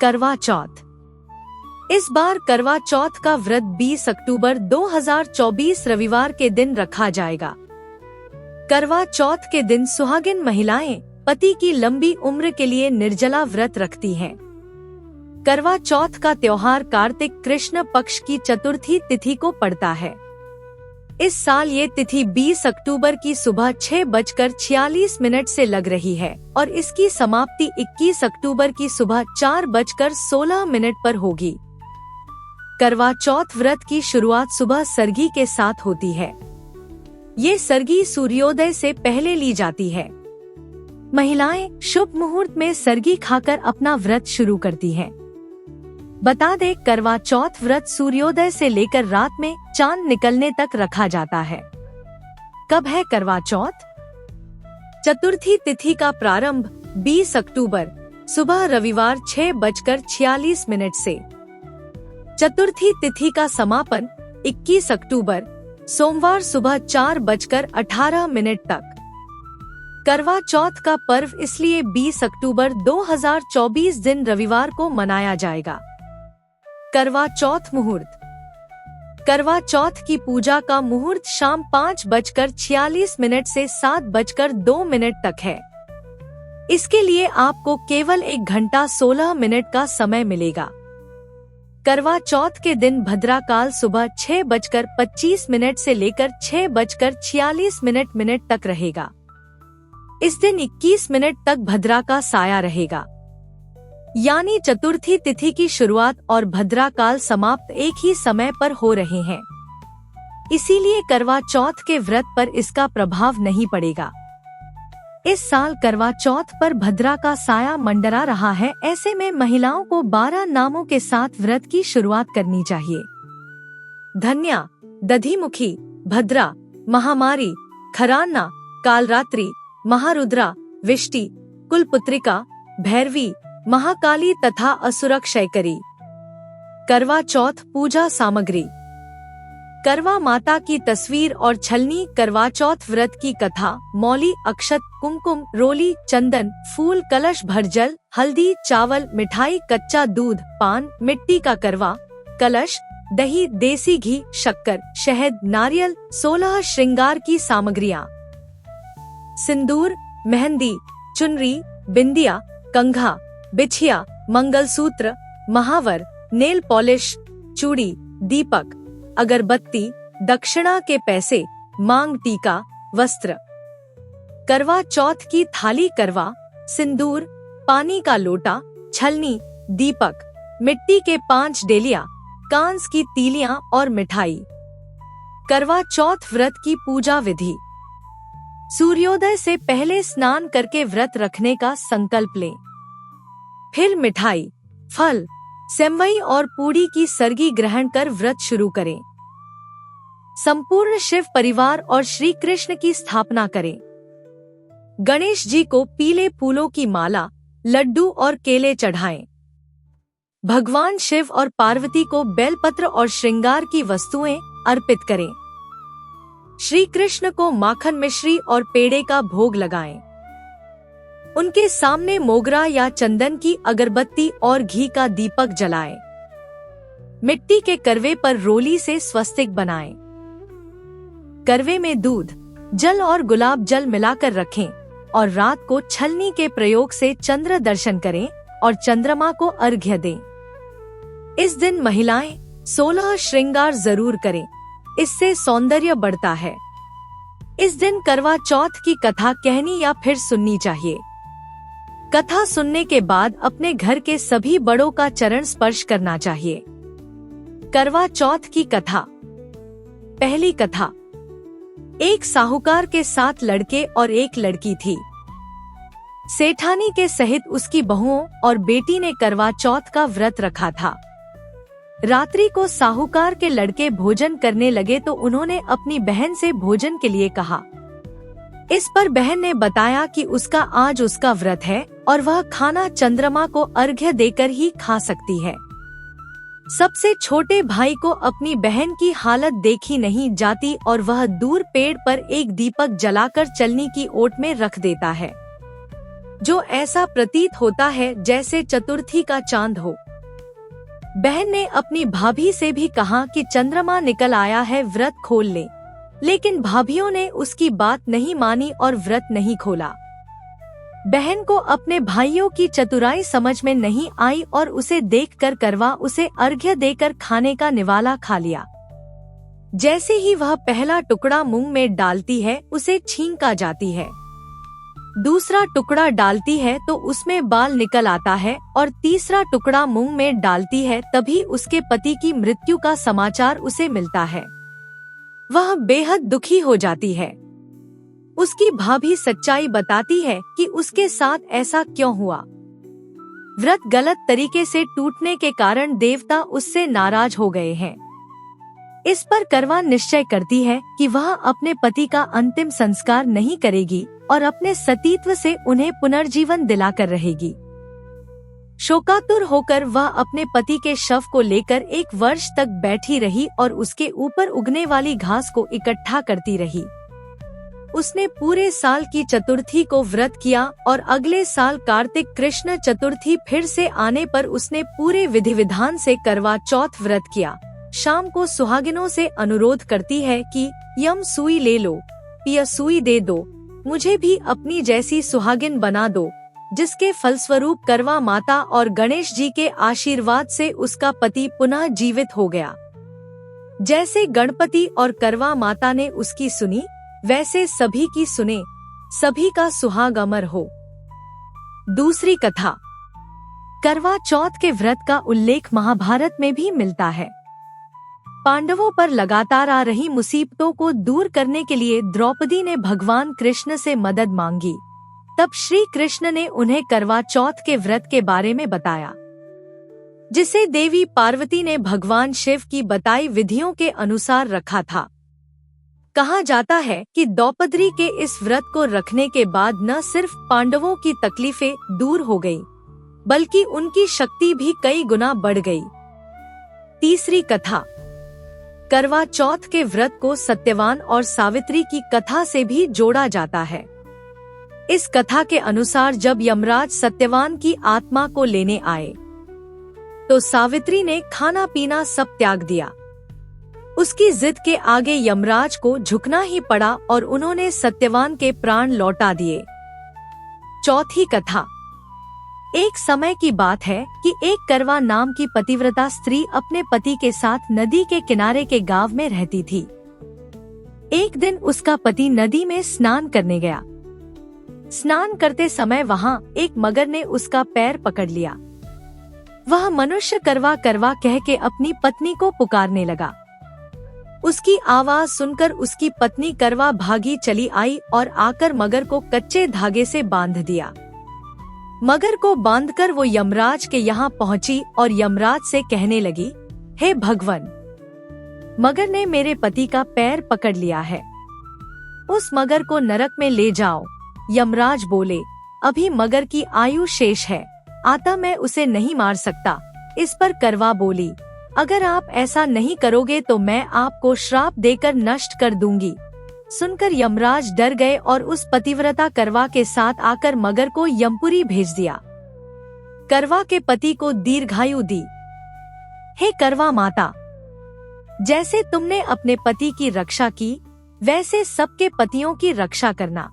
करवा चौथ। इस बार करवा चौथ का व्रत 20 अक्टूबर 2024 रविवार के दिन रखा जाएगा। करवा चौथ के दिन सुहागिन महिलाएं पति की लंबी उम्र के लिए निर्जला व्रत रखती हैं। करवा चौथ का त्योहार कार्तिक कृष्ण पक्ष की चतुर्थी तिथि को पड़ता है। इस साल ये तिथि 20 अक्टूबर की सुबह 6:46 से लग रही है और इसकी समाप्ति 21 अक्टूबर की सुबह 4:16 पर होगी। करवा चौथ व्रत की शुरुआत सुबह सरगी के साथ होती है। ये सरगी सूर्योदय से पहले ली जाती है। महिलाएं शुभ मुहूर्त में सरगी खाकर अपना व्रत शुरू करती हैं। बता दें, करवा चौथ व्रत सूर्योदय से लेकर रात में चांद निकलने तक रखा जाता है। कब है करवा चौथ? चतुर्थी तिथि का प्रारंभ 20 अक्टूबर सुबह रविवार 6:46 से। चतुर्थी तिथि का समापन 21 अक्टूबर सोमवार सुबह 4:18 तक। करवा चौथ का पर्व इसलिए 20 अक्टूबर 2024 दिन रविवार को मनाया जाएगा। करवा चौथ मुहूर्त। करवा चौथ की पूजा का मुहूर्त शाम 5:46 से 7:02 तक है। इसके लिए आपको केवल 1 घंटा 16 मिनट का समय मिलेगा। करवा चौथ के दिन भद्रा काल सुबह 6:25 से लेकर 6:46 तक रहेगा। इस दिन 21 मिनट तक भद्रा का साया रहेगा, यानी चतुर्थी तिथि की शुरुआत और भद्रा काल समाप्त एक ही समय पर हो रहे हैं। इसीलिए करवा चौथ के व्रत पर इसका प्रभाव नहीं पड़ेगा। इस साल करवा चौथ पर भद्रा का साया मंडरा रहा है। ऐसे में महिलाओं को 12 नामों के साथ व्रत की शुरुआत करनी चाहिए। धन्या, दधिमुखी, भद्रा, महामारी, खराना, कालरात्रि, महारुद्रा, विष्टि, कुलपुत्रिका, भैरवी, महाकाली तथा असुरक्षयकरी। करवा चौथ पूजा सामग्री। करवा माता की तस्वीर और छलनी। करवा चौथ व्रत की कथा। मौली, अक्षत, कुमकुम, रोली, चंदन, फूल, कलश भर जल, हल्दी, चावल, मिठाई, कच्चा दूध, पान, मिट्टी का करवा, कलश, दही, देसी घी, शक्कर, शहद, नारियल, 16 श्रृंगार की सामग्रियाँ। सिंदूर, मेहंदी, चुनरी, बिंदिया, कंघा, बिछिया, मंगलसूत्र, महावर, नेल पॉलिश, चूड़ी, दीपक, अगरबत्ती, दक्षिणा के पैसे, मांग टीका, वस्त्र। करवा चौथ की थाली। करवा, सिंदूर, पानी का लोटा, छलनी, दीपक, मिट्टी के 5 डेलिया, कांस की तीलियां और मिठाई। करवा चौथ व्रत की पूजा विधि। सूर्योदय से पहले स्नान करके व्रत रखने का संकल्प लें। फिर मिठाई, फल, सेवई और पूड़ी की सरगी ग्रहण कर व्रत शुरू करें। संपूर्ण शिव परिवार और श्री कृष्ण की स्थापना करें। गणेश जी को पीले फूलों की माला, लड्डू और केले चढ़ाएं। भगवान शिव और पार्वती को बेलपत्र और श्रृंगार की वस्तुएं अर्पित करें। श्री कृष्ण को माखन, मिश्री और पेड़े का भोग लगाएं। उनके सामने मोगरा या चंदन की अगरबत्ती और घी का दीपक जलाएं। मिट्टी के करवे पर रोली से स्वस्तिक बनाएं। करवे में दूध, जल और गुलाब जल मिलाकर रखें और रात को छलनी के प्रयोग से चंद्र दर्शन करें और चंद्रमा को अर्घ्य दें। इस दिन महिलाएं 16 श्रृंगार जरूर करें, इससे सौंदर्य बढ़ता है। इस दिन करवा चौथ की कथा कहनी या फिर सुननी चाहिए। कथा सुनने के बाद अपने घर के सभी बड़ों का चरण स्पर्श करना चाहिए। करवा चौथ की कथा। पहली कथा। एक साहूकार के 7 लड़के और एक लड़की थी। सेठानी के सहित उसकी बहुओं और बेटी ने करवा चौथ का व्रत रखा था। रात्रि को साहूकार के लड़के भोजन करने लगे तो उन्होंने अपनी बहन से भोजन के लिए कहा। इस पर बहन ने बताया कि उसका आज उसका व्रत है और वह खाना चंद्रमा को अर्घ्य देकर ही खा सकती है। सबसे छोटे भाई को अपनी बहन की हालत देखी नहीं जाती और वह दूर पेड़ पर एक दीपक जलाकर चलनी की ओट में रख देता है। जो ऐसा प्रतीत होता है जैसे चतुर्थी का चांद हो। बहन ने अपनी भाभी से भी कहा कि चंद्रमा निकल आया है, व्रत खोल ले, लेकिन भाभीयों ने उसकी बात नहीं मानी और व्रत नहीं खोला। बहन को अपने भाइयों की चतुराई समझ में नहीं आई और उसे देखकर करवा उसे अर्घ्य देकर खाने का निवाला खा लिया। जैसे ही वह पहला टुकड़ा मुंह में डालती है उसे छींक आ जाती है, दूसरा टुकड़ा डालती है तो उसमें बाल निकल आता है और तीसरा टुकड़ा मुंह में डालती है तभी उसके पति की मृत्यु का समाचार उसे मिलता है। वह बेहद दुखी हो जाती है। उसकी भाभी सच्चाई बताती है कि उसके साथ ऐसा क्यों हुआ। व्रत गलत तरीके से टूटने के कारण देवता उससे नाराज हो गए हैं। इस पर करवा निश्चय करती है कि वह अपने पति का अंतिम संस्कार नहीं करेगी और अपने सतीत्व से उन्हें पुनर्जीवन दिलाकर रहेगी। शोकातुर होकर वह अपने पति के शव को लेकर 1 वर्ष तक बैठी रही और उसके ऊपर उगने वाली घास को इकट्ठा करती रही। उसने पूरे साल की चतुर्थी को व्रत किया और अगले साल कार्तिक कृष्ण चतुर्थी फिर से आने पर उसने पूरे विधि विधान से करवा चौथ व्रत किया। शाम को सुहागिनों से अनुरोध करती है कि यम सुई ले लो, पिया सुई दे दो, मुझे भी अपनी जैसी सुहागिन बना दो, जिसके फलस्वरूप करवा माता और गणेश जी के आशीर्वाद से उसका पति पुनः जीवित हो गया। जैसे गणपति और करवा माता ने उसकी सुनी, वैसे सभी की सुने, सभी का सुहाग अमर हो। दूसरी कथा। करवा चौथ के व्रत का उल्लेख महाभारत में भी मिलता है। पांडवों पर लगातार आ रही मुसीबतों को दूर करने के लिए द्रौपदी ने भगवान कृष्ण से मदद मांगी। तब श्री कृष्ण ने उन्हें करवा चौथ के व्रत के बारे में बताया, जिसे देवी पार्वती ने भगवान शिव की बताई विधियों के अनुसार रखा था। कहा जाता है कि द्रौपदी के इस व्रत को रखने के बाद न सिर्फ पांडवों की तकलीफें दूर हो गई, बल्कि उनकी शक्ति भी कई गुना बढ़ गई। तीसरी कथा। करवा चौथ के व्रत को सत्यवान और सावित्री की कथा से भी जोड़ा जाता है। इस कथा के अनुसार जब यमराज सत्यवान की आत्मा को लेने आए, तो सावित्री ने खाना पीना सब त्याग दिया। उसकी जिद के आगे यमराज को झुकना ही पड़ा और उन्होंने सत्यवान के प्राण लौटा दिए। चौथी कथा। एक समय की बात है कि एक करवा नाम की पतिव्रता स्त्री अपने पति के साथ नदी के किनारे के गांव में रहती थी। एक दिन उसका पति नदी में स्नान करने गया। स्नान करते समय वहां एक मगर ने उसका पैर पकड़ लिया। वह मनुष्य करवा करवा कह के अपनी पत्नी को पुकारने लगा। उसकी आवाज सुनकर उसकी पत्नी करवा भागी चली आई और आकर मगर को कच्चे धागे से बांध दिया। मगर को बांधकर वो यमराज के यहाँ पहुंची और यमराज से कहने लगी, हे भगवान, मगर ने मेरे पति का पैर पकड़ लिया है, उस मगर को नरक में ले जाओ। यमराज बोले, अभी मगर की आयु शेष है, आता मैं उसे नहीं मार सकता। इस पर करवा बोली, अगर आप ऐसा नहीं करोगे तो मैं आपको श्राप देकर नष्ट कर दूंगी। सुनकर यमराज डर गए और उस पतिव्रता करवा के साथ आकर मगर को यमपुरी भेज दिया। करवा के पति को दीर्घायु दी। हे करवा माता, जैसे तुमने अपने पति की रक्षा की, वैसे सबके पतियों की रक्षा करना।